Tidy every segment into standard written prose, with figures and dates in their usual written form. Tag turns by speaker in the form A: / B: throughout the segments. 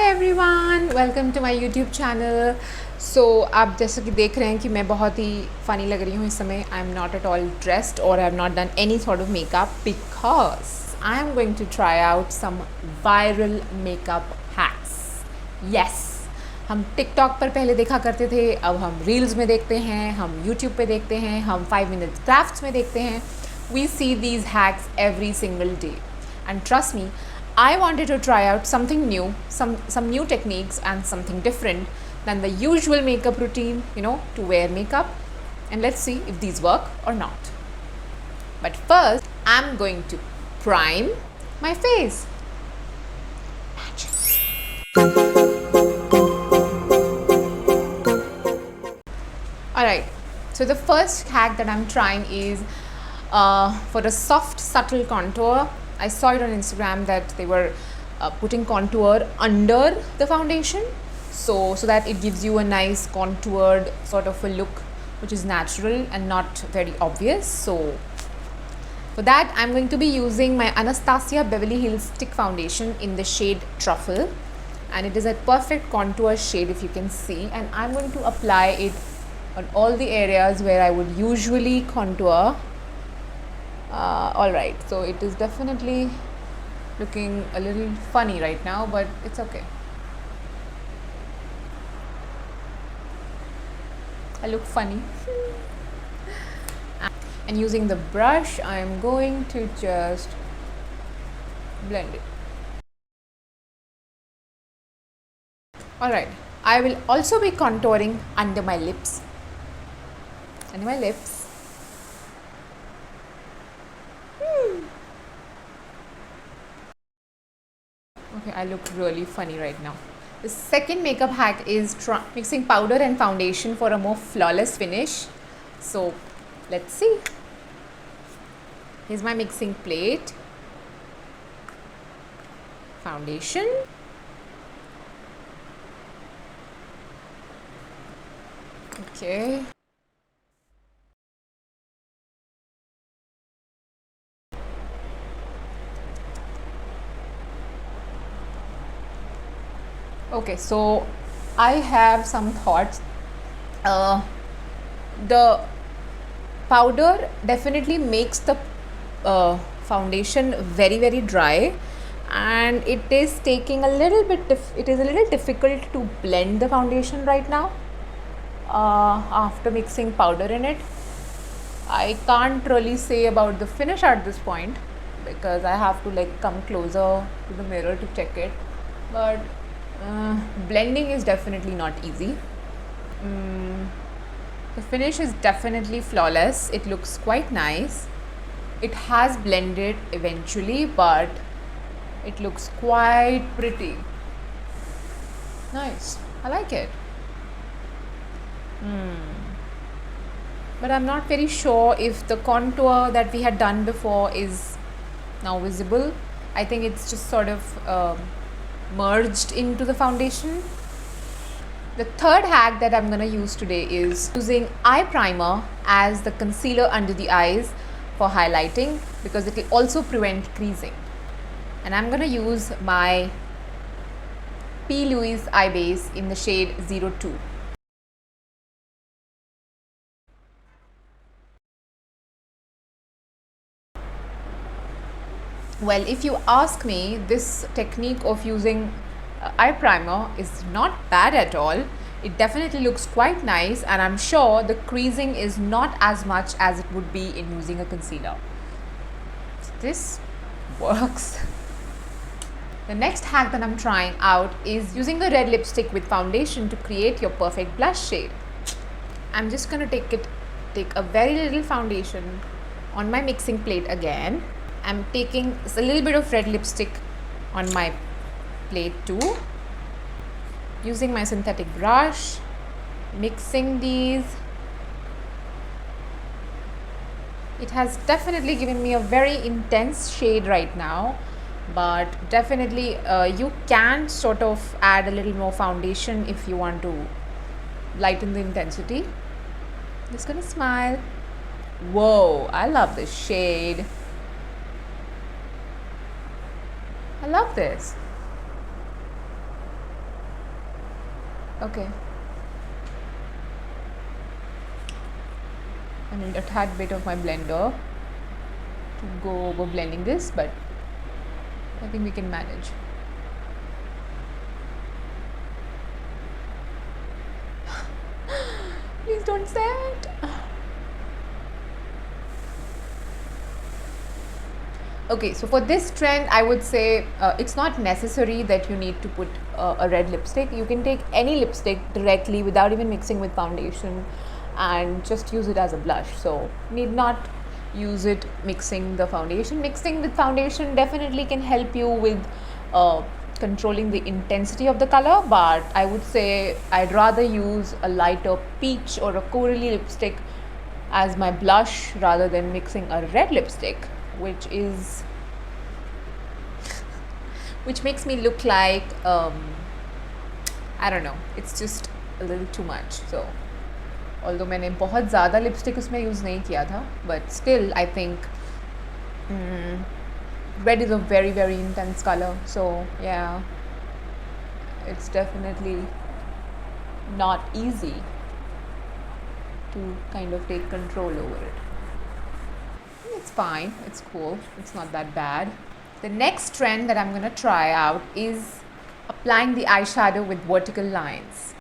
A: Everyone, welcome to my YouTube channel. So आप जैसे कि देख रहे हैं कि मैं बहुत ही फ़नी लग रही हूँ इस समय। I am not at all dressed और I have not done any sort of makeup because I am going to try out some viral makeup hacks. Yes, हम टिकटॉक पर पहले देखा करते थे, अब हम रील्स में देखते हैं, हम यूट्यूब पे देखते हैं, हम 5 मिनट क्राफ्ट्स में देखते हैं। We see these hacks every single day and trust me, I wanted to try out something new, some new techniques and something different than the usual makeup routine, to wear makeup, and let's see if these work or not. But first I'm going to prime my face. Alright, so the first hack that I'm trying is for a soft subtle contour. I saw it on Instagram that they were putting contour under the foundation, so that it gives you a nice contoured sort of a look which is natural and not very obvious. So for that I'm going to be using my Anastasia Beverly Hills Stick Foundation in the shade Truffle, and it is a perfect contour shade if you can see, and I'm going to apply it on all the areas where I would usually contour. Alright, so it is definitely looking a little funny right now, but it's okay. I look funny. And using the brush, I am going to just blend it. Alright, I will also be contouring under my lips. Okay, I look really funny right now. The second makeup hack is mixing powder and foundation for a more flawless finish. So let's see. Here's my mixing plate. Foundation. Okay. Okay, so I have some thoughts. The powder definitely makes the foundation very dry, and it is taking a little bit it is a little difficult to blend the foundation right now after mixing powder in it. I can't really say about the finish at this point because I have to come closer to the mirror to check it, but blending is definitely not easy. The finish is definitely flawless. It looks quite nice. It has blended eventually, but it looks quite pretty. Nice. I like it. But I'm not very sure if the contour that we had done before is now visible. I think it's just sort of merged into the foundation. The third hack that I'm going to use today is using eye primer as the concealer under the eyes for highlighting, because it will also prevent creasing. And I'm going to use my P. Louise eye base in the shade 02. Well, if you ask me, this technique of using eye primer is not bad at all. It definitely looks quite nice, and I'm sure the creasing is not as much as it would be in using a concealer. This works. The next hack that I'm trying out is using a red lipstick with foundation to create your perfect blush shade. I'm just going to take a very little foundation on my mixing plate again. I'm taking a little bit of red lipstick on my plate too, using my synthetic brush, mixing these. It has definitely given me a very intense shade right now, but definitely you can sort of add a little more foundation if you want to lighten the intensity. Just gonna smile. Whoa, I love this shade. I love this. Okay. I need a tad bit of my blender to go over blending this, but I think we can manage. Please don't say it. Okay, so for this trend, I would say it's not necessary that you need to put a red lipstick. You can take any lipstick directly without even mixing with foundation and just use it as a blush. So need not use it mixing the foundation. Mixing with foundation definitely can help you with controlling the intensity of the color, but I would say I'd rather use a lighter peach or a corally lipstick as my blush rather than mixing a red lipstick, which makes me look like I don't know, it's just a little too much. So although मैंने बहुत ज़्यादा lipstick उसमें use नहीं किया था, but still I think red is a very very intense color, so yeah, it's definitely not easy to kind of take control over it. It's fine, it's cool, it's not that bad. The next trend that I'm going to try out is applying the eyeshadow with vertical lines.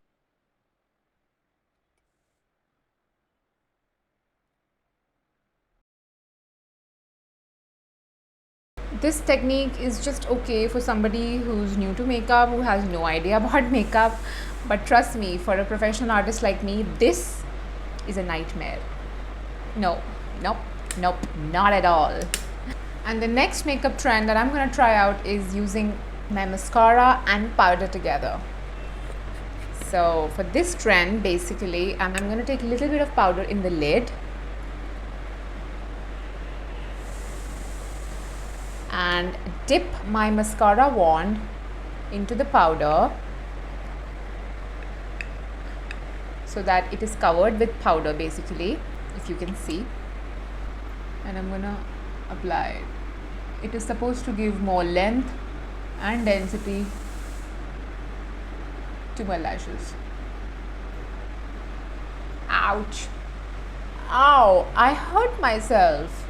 A: This technique is just okay for somebody who's new to makeup, who has no idea about makeup, but trust me, for a professional artist like me, this is a nightmare. Nope, not at all. And the next makeup trend that I'm going to try out is using my mascara and powder together. So for this trend, basically, I'm going to take a little bit of powder in the lid and dip my mascara wand into the powder so that it is covered with powder, basically, if you can see. And I'm gonna apply it. It is supposed to give more length and density to my lashes. Ouch! Ow! I hurt myself.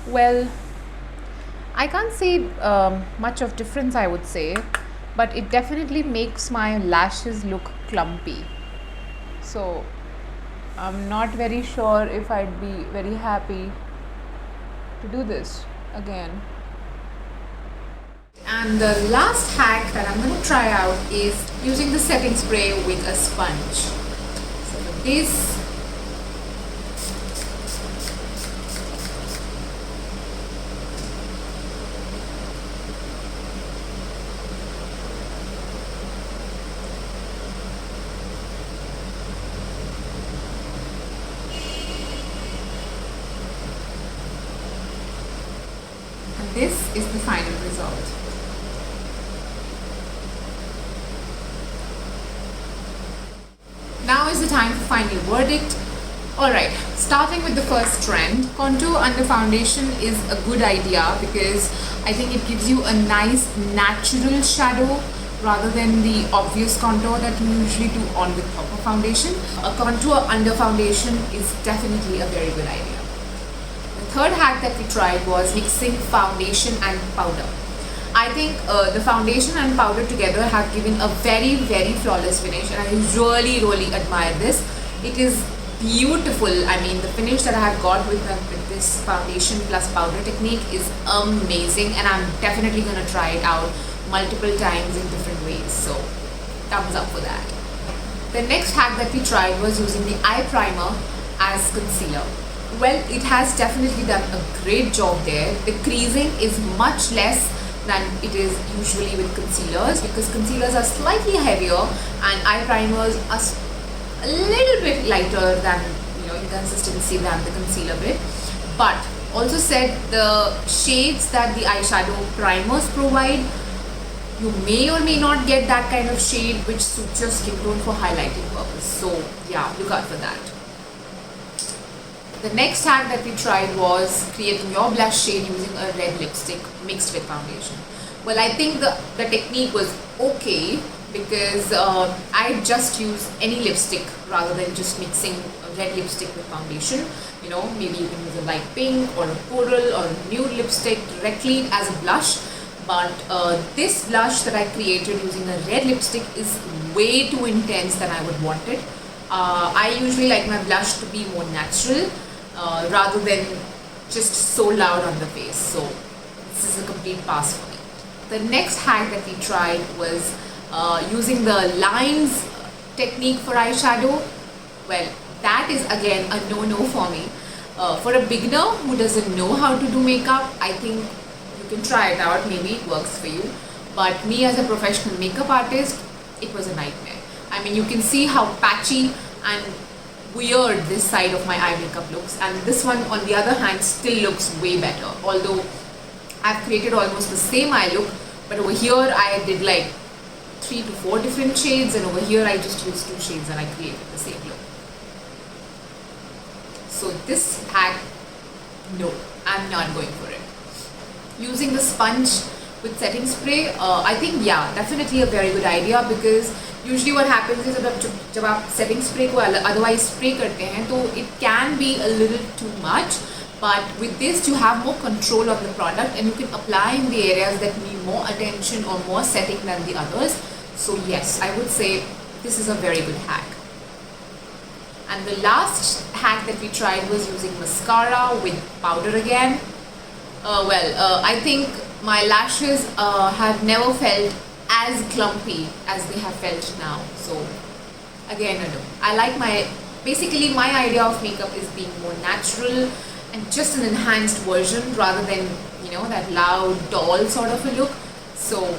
A: Well, I can't see much of difference, I would say, but it definitely makes my lashes look clumpy. So I'm not very sure if I'd be very happy to do this again. And the last hack that I'm going to try out is using the setting spray with a sponge. So for this, this is the final result. Now is the time for final verdict. Alright, starting with the first trend, contour under foundation is a good idea because I think it gives you a nice natural shadow rather than the obvious contour that you usually do on with proper foundation. A contour under foundation is definitely a very good idea. The third hack that we tried was mixing foundation and powder. I think the foundation and powder together have given a very very flawless finish, and I really admire this. It is beautiful. I mean, the finish that I have got with this foundation plus powder technique is amazing, and I'm definitely going to try it out multiple times in different ways. So thumbs up for that. The next hack that we tried was using the eye primer as concealer. Well, it has definitely done a great job there. The creasing is much less than it is usually with concealers because concealers are slightly heavier and eye primers are a little bit lighter than, in consistency than the concealer bit. But also said, the shades that the eyeshadow primers provide, you may or may not get that kind of shade which suits your skin tone for highlighting purpose. So yeah, look out for that. The next hack that we tried was creating your blush shade using a red lipstick mixed with foundation. Well, I think the technique was okay because I just use any lipstick rather than just mixing a red lipstick with foundation. You know, maybe you can use a light pink or a coral or a nude lipstick directly as a blush. But this blush that I created using a red lipstick is way too intense than I would want it. I usually like my blush to be more natural rather than just so loud on the face. So this is a complete pass for me. The next hack that we tried was using the lines technique for eyeshadow. Well, that is again a no-no for me. For a beginner who doesn't know how to do makeup, I think you can try it out, maybe it works for you. But me as a professional makeup artist, it was a nightmare. I mean, you can see how patchy and weird this side of my eye makeup looks, and this one on the other hand still looks way better, although I've created almost the same eye look, but over here I did like 3 to 4 different shades, and over here I just used 2 shades and I created the same look. So this hack, no, I'm not going for it. Using the sponge with setting spray, I think yeah, definitely a very good idea, because usually what happens is जब आप setting spray को otherwise spray करते हैं तो it can be a little too much, but with this you have more control of the product and you can apply in the areas that need more attention or more setting than the others. So yes, I would say this is a very good hack. And the last hack that we tried was using mascara with powder again. I think my lashes have never felt as clumpy as they have felt now. So again, I like basically my idea of makeup is being more natural and just an enhanced version rather than, you know, that loud doll sort of a look. So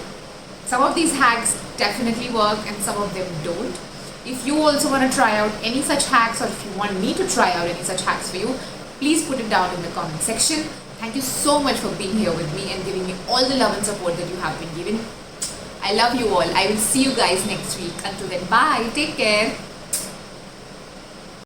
A: some of these hacks definitely work and some of them don't. If you also want to try out any such hacks, or if you want me to try out any such hacks for you, please put it down in the comment section. Thank you so much for being here with me and giving me all the love and support that you have been giving. I love you all. I will see you guys next week. Until then, bye. Take care.